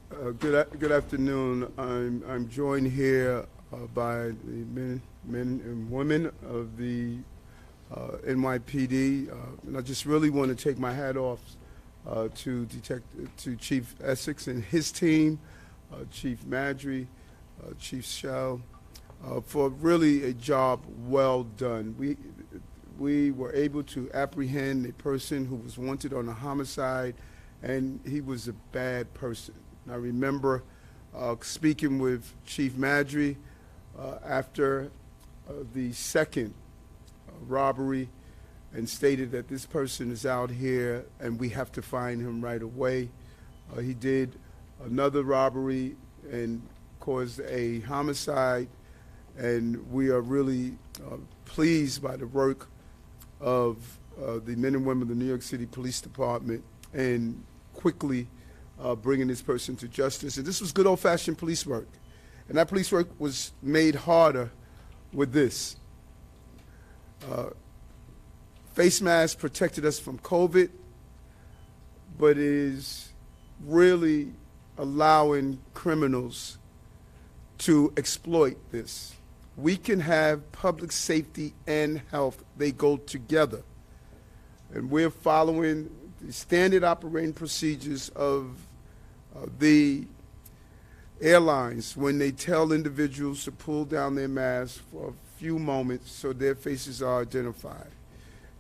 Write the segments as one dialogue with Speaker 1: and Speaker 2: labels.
Speaker 1: Good afternoon. I'm joined here by the men and women of the NYPD, and I just really want to take my hat off to Chief Essex and his team, Chief Madry, Chief Shell, for really a job well done. We were able to apprehend a person who was wanted on a homicide, and he was a bad person. I remember speaking with Chief Madry after the second robbery and stated that this person is out here and we have to find him right away. He did another robbery and caused a homicide, and we are really pleased by the work of the men and women of the New York City Police Department and quickly bringing this person to justice. And this was good old-fashioned police work. And that police work was made harder with this. Face masks protected us from COVID, but it is really allowing criminals to exploit this. We can have public safety and health. They go together. And we're following the standard operating procedures of the airlines when they tell individuals to pull down their masks for a few moments so their faces are identified.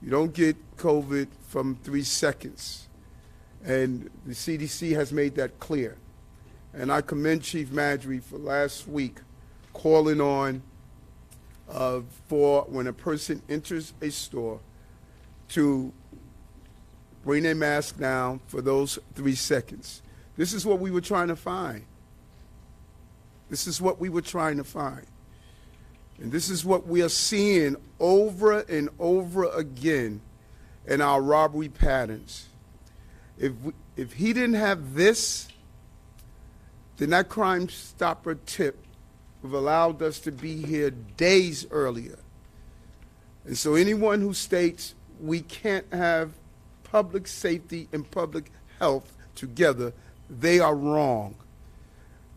Speaker 1: You don't get COVID from 3 seconds, and the CDC has made that clear. And I commend Chief Madry for last week calling on for when a person enters a store to bring their mask down for those 3 seconds. This is what we were trying to find. This is what we were trying to find. And this is what we are seeing over and over again in our robbery patterns. If he didn't have this, then that Crime Stopper tip would have allowed us to be here days earlier. And so anyone who states we can't have public safety and public health together, they are wrong.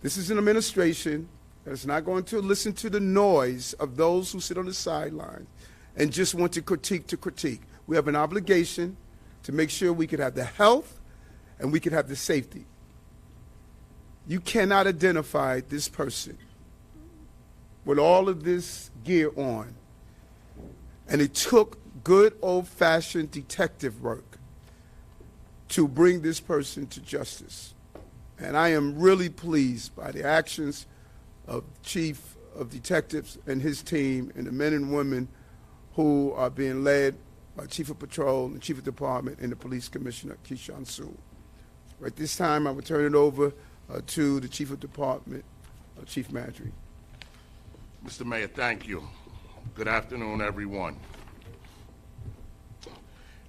Speaker 1: This is an administration that is not going to listen to the noise of those who sit on the sidelines and just want to critique. We have an obligation to make sure we could have the health and we could have the safety. You cannot identify this person with all of this gear on. And it took good old-fashioned detective work to bring this person to justice. And I am really pleased by the actions of Chief of Detectives and his team and the men and women who are being led by Chief of Patrol and Chief of Department and the Police Commissioner, Keyshawn Sewell. Right this time, I will turn it over to the Chief of Department, Chief Madry.
Speaker 2: Mr. Mayor, thank you. Good afternoon, everyone.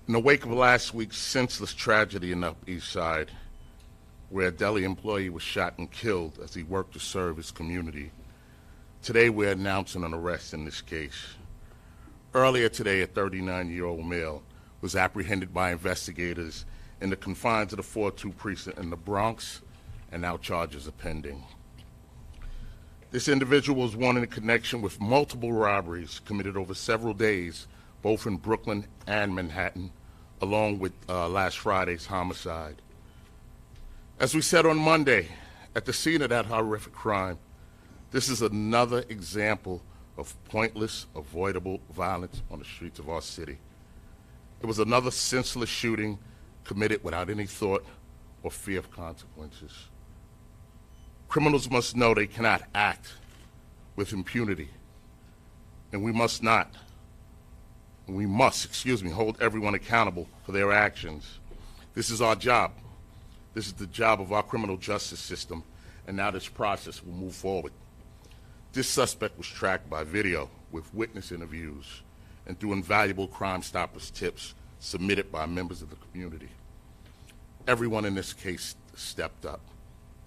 Speaker 2: In the wake of last week's senseless tragedy in the Upper East Side, where a deli employee was shot and killed as he worked to serve his community, today we're announcing an arrest in this case. Earlier today, a 39-year-old male was apprehended by investigators in the confines of the 4-2 precinct in the Bronx, and now charges are pending. This individual was wanted in connection with multiple robberies committed over several days, both in Brooklyn and Manhattan, along with last Friday's homicide. As we said on Monday, at the scene of that horrific crime, this is another example of pointless, avoidable violence on the streets of our city. It was another senseless shooting committed without any thought or fear of consequences. Criminals must know they cannot act with impunity, and we must, hold everyone accountable for their actions. This is our job. This is the job of our criminal justice system, and now this process will move forward. This suspect was tracked by video with witness interviews and through invaluable Crime Stoppers tips submitted by members of the community. Everyone in this case stepped up,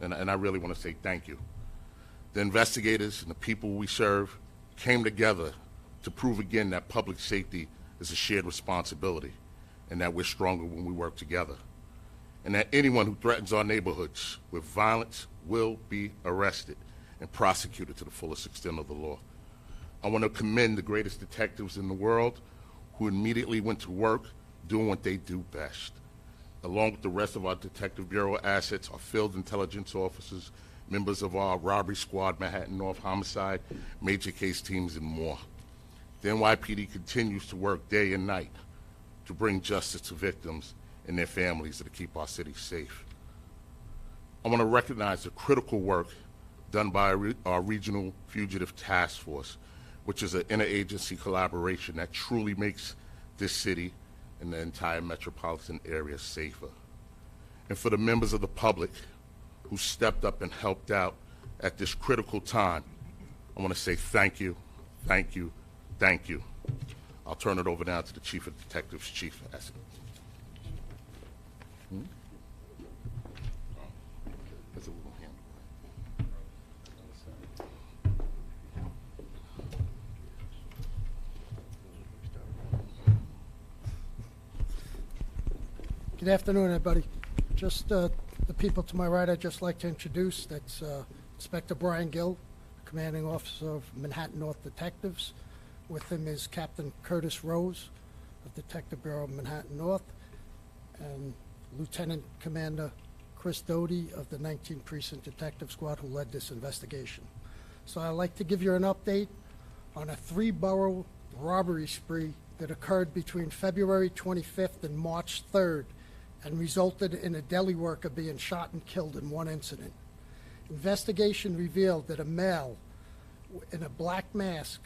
Speaker 2: and I really want to say thank you. The investigators and the people we serve came together to prove again that public safety is a shared responsibility and that we're stronger when we work together. and that anyone who threatens our neighborhoods with violence will be arrested and prosecuted to the fullest extent of the law. I want to commend the greatest detectives in the world who immediately went to work doing what they do best. Along with the rest of our Detective Bureau assets, our field intelligence officers, members of our robbery squad, Manhattan North homicide, major case teams, and more. The NYPD continues to work day and night to bring justice to victims and their families and to keep our city safe. I want to recognize the critical work done by our Regional Fugitive Task Force, which is an interagency collaboration that truly makes this city and the entire metropolitan area safer. And for the members of the public who stepped up and helped out at this critical time, I want to say thank you, thank you, thank you. I'll turn it over now to the Chief of Detectives, Chief Asset. That's a little hand.
Speaker 3: Good afternoon, everybody. Just the people to my right I'd just like to introduce. That's Inspector Brian Gill, Commanding Officer of Manhattan North Detectives. With him is Captain Curtis Rose of Detective Bureau of Manhattan North, and Lieutenant Commander Chris Doty of the 19th Precinct Detective Squad, who led this investigation. So I'd like to give you an update on a 3-borough robbery spree that occurred between February 25th and March 3rd and resulted in a deli worker being shot and killed in one incident. Investigation revealed that a male in a black mask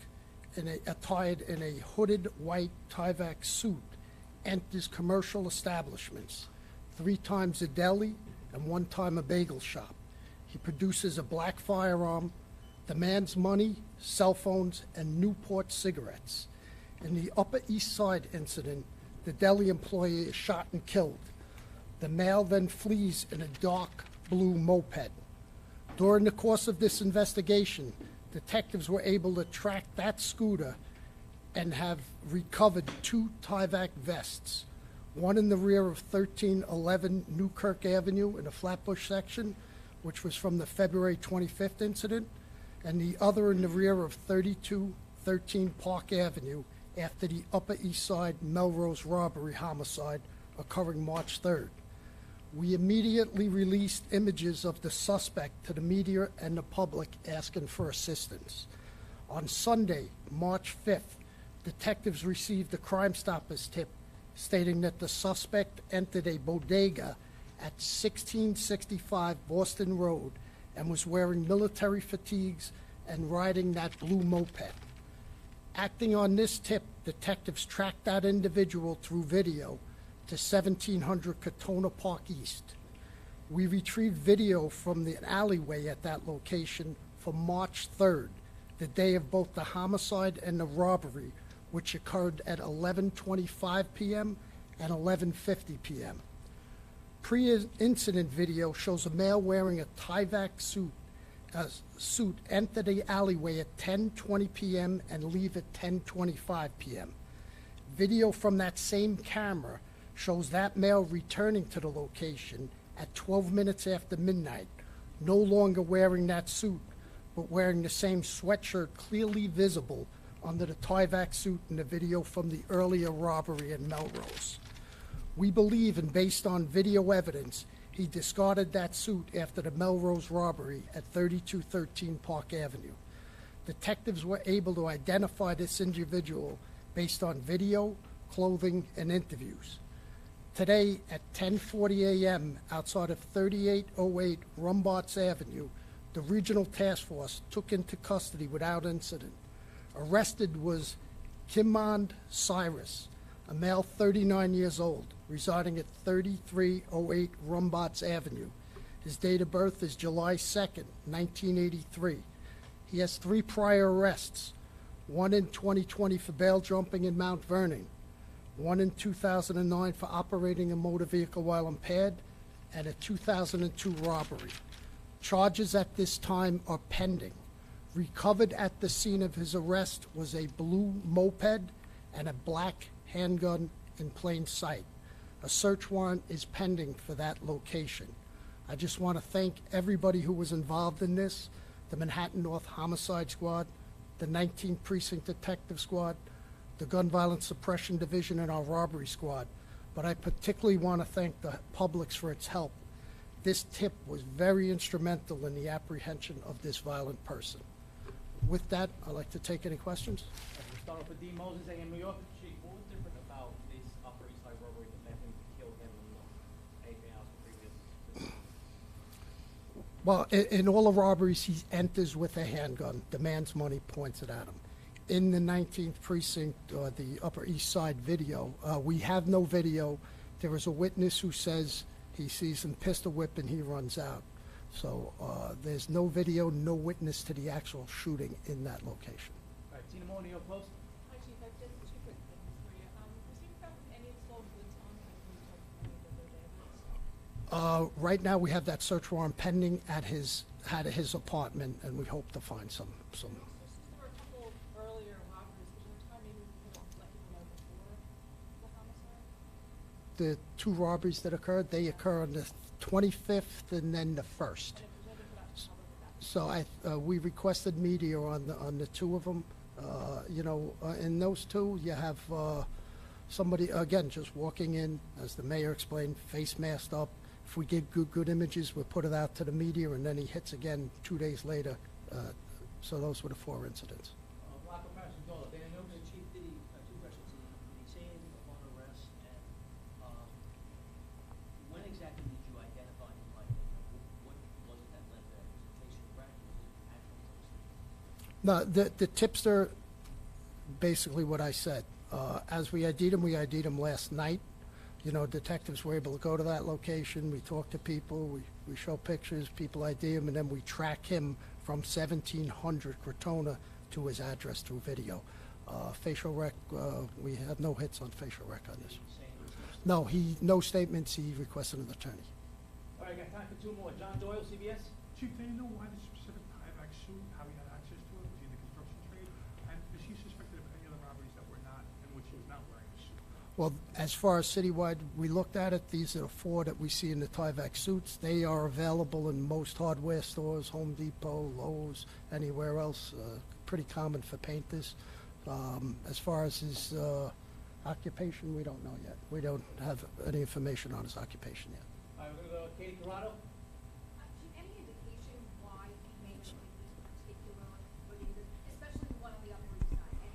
Speaker 3: and attired in a hooded white Tyvek suit enters commercial establishments, 3 times a deli and 1 time a bagel shop. He produces a black firearm, demands money, cell phones, and Newport cigarettes. In the Upper East Side incident, the deli employee is shot and killed. The male then flees in a dark blue moped. During the course of this investigation, detectives were able to track that scooter and have recovered 2 Tyvek vests, one in the rear of 1311 Newkirk Avenue in the Flatbush section, which was from the February 25th incident, and the other in the rear of 3213 Park Avenue after the Upper East Side Melrose robbery homicide occurring March 3rd. We immediately released images of the suspect to the media and the public asking for assistance. On Sunday, March 5th, detectives received a Crime Stoppers tip stating that the suspect entered a bodega at 1665 Boston Road and was wearing military fatigues and riding that blue moped. Acting on this tip, detectives tracked that individual through video to 1700 Katona Park East. We retrieved video from the alleyway at that location from March 3rd, the day of both the homicide and the robbery, which occurred at 11:25 p.m. and 11:50 p.m. Pre-incident video shows a male wearing a Tyvek suit enter the alleyway at 10:20 p.m. and leave at 10:25 p.m. Video from that same camera shows that male returning to the location at 12 minutes after midnight, no longer wearing that suit, but wearing the same sweatshirt clearly visible under the Tyvek suit in the video from the earlier robbery in Melrose. We believe, and based on video evidence, he discarded that suit after the Melrose robbery at 3213 Park Avenue. Detectives were able to identify this individual based on video, clothing, and interviews. Today at 10:40 a.m. outside of 3808 Rumbarts Avenue, the Regional Task Force took into custody without incident. Arrested was Kimond Cyrus, a male 39 years old, residing at 3308 Rumbarts Avenue. His date of birth is July 2nd, 1983. He has 3 prior arrests, one in 2020 for bail jumping in Mount Vernon, one in 2009 for operating a motor vehicle while impaired, and a 2002 robbery. Charges at this time are pending. Recovered at the scene of his arrest was a blue moped and a black handgun in plain sight. A search warrant is pending for that location. I just want to thank everybody who was involved in this, the Manhattan North Homicide Squad, the 19th Precinct Detective Squad, the Gun Violence Suppression Division, and our Robbery Squad. But I particularly want to thank the Publix for its help. This tip was very instrumental in the apprehension of this violent person. With that, I'd like to take any questions.
Speaker 4: We'll start off with Dean Moses, AM New York. Chief, what was different about this Upper East Side robbery that led him to kill him and anything else previous?
Speaker 3: Well, in all the robberies, he enters with a handgun, demands money, points it at him. In the 19th Precinct, the Upper East Side video, we have no video. There is a witness who says he sees him pistol whip and he runs out. So there's no video, no witness to the actual shooting in that location.
Speaker 4: All right, Tina Moore, New York Post.
Speaker 5: Hi, Chief. I have just two quick things for you. Was you found any stolen goods on him? Can you talk to any of the evidence?
Speaker 3: Right now, we have that search warrant pending at his apartment, and we hope to find some.
Speaker 5: Since there were a couple earlier robberies, was there a time maybe we could let people know before the homicide?
Speaker 3: The two robberies that occurred, they occur on the 25th and then the 1st.
Speaker 5: And if there's anything put out in public about
Speaker 3: So we requested media on the two of them. In those two, you have somebody, again, just walking in, as the mayor explained, face masked up. If we get good images, we'll put it out to the media, and then he hits again 2 days later. So those were the 4 incidents.
Speaker 4: Block of Paris and Dollar. Dana Newman.
Speaker 6: Chief, two questions. Did he say anything upon arrest? And when exactly did you identify him? Like, what was it that led there? Was it facial recognition? Was it actual tipster?
Speaker 3: No, the tipster, basically what I said. As we ID'd him last night. Detectives were able to go to that location. We talk to people. We show pictures. People ID him, and then we track him from 1700 Crotona to his address through video. Facial rec, we have no hits on facial rec on this. No, no statements. He requested an attorney.
Speaker 4: All right, got time for two more. John Doyle, CBS.
Speaker 7: Chief, do you know why the specific Tyvek suit, how he had access to it? Was he in the construction trade? And is he suspected of any other robberies that were not, in which he was not wearing a suit?
Speaker 3: Well, as far as citywide, we looked at it. These are the 4 that we see in the Tyvek suits. They are available in most hardware stores, Home Depot, Lowe's, anywhere else. Pretty common for painters. As far as his occupation, we don't know yet. We don't have any information on his occupation yet.
Speaker 4: All right, we're going to go with Katie Corrado.
Speaker 5: Chief, any indication why he made the choices particularly for these, especially the one on the Upper East Side? Any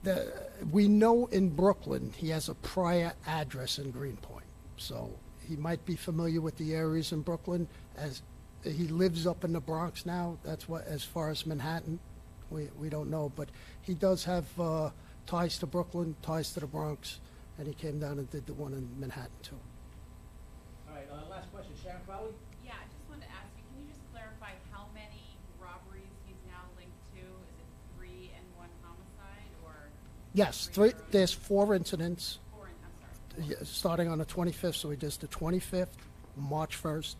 Speaker 5: indication?
Speaker 3: We know in Brooklyn he has a prior address in Greenpoint, so he might be familiar with the areas in Brooklyn. As he lives up in the Bronx now, that's what. As far as Manhattan, we don't know, but he does have ties to Brooklyn, ties to the Bronx, and he came down and did the one in Manhattan too.
Speaker 4: All right, last question. Sharon Crowley.
Speaker 8: Yeah, I just wanted to ask you, can you just clarify how many robberies he's now linked to? Is it 3 and 1 homicide, or?
Speaker 3: Yes,
Speaker 8: 3 or
Speaker 3: there's 4 incidents.
Speaker 8: 4 and, I'm sorry.
Speaker 3: Starting on the 25th, so he does the 25th, March 1st,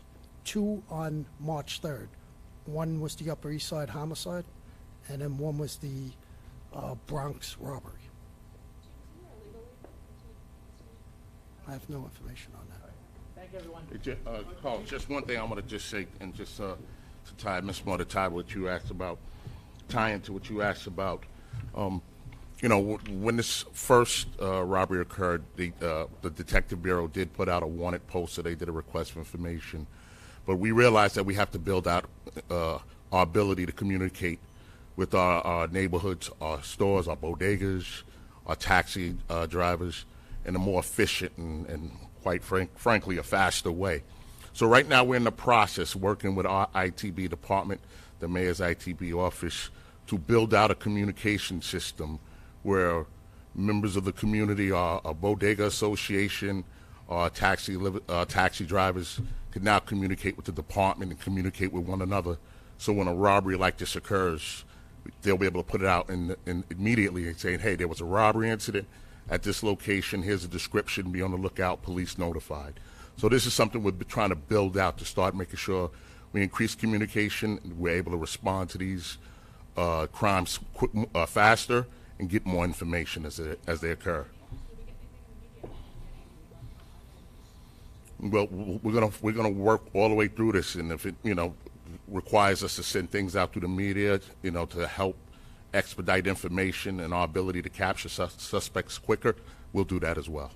Speaker 3: 2 on March 3rd. 1 was the Upper East Side homicide, and then 1 was the Bronx robbery. I have no information on that.
Speaker 4: Thank you, everyone.
Speaker 2: Carl, just one thing I want to just say, and just to tie, Ms. Moore, to tie what you asked about, tie into what you asked about. When this first robbery occurred, the Detective Bureau did put out a wanted poster. They did a request for information. But we realized that we have to build out our ability to communicate with our neighborhoods, our stores, our bodegas, our taxi drivers in a more efficient and quite frankly, a faster way. So right now we're in the process working with our ITB department, the mayor's ITB office, to build out a communication system where members of the community, our bodega association, our taxi drivers can now communicate with the department and communicate with one another. So when a robbery like this occurs, they'll be able to put it out in immediately and saying, hey, there was a robbery incident at this location. Here's a description. Be on the lookout. Police notified. So this is something we're trying to build out to start making sure we increase communication. We're able to respond to these crimes faster and get more information as they occur. Well, we're gonna work all the way through this, and if it requires us to send things out through the media, to help expedite information and our ability to capture suspects quicker, we'll do that as well.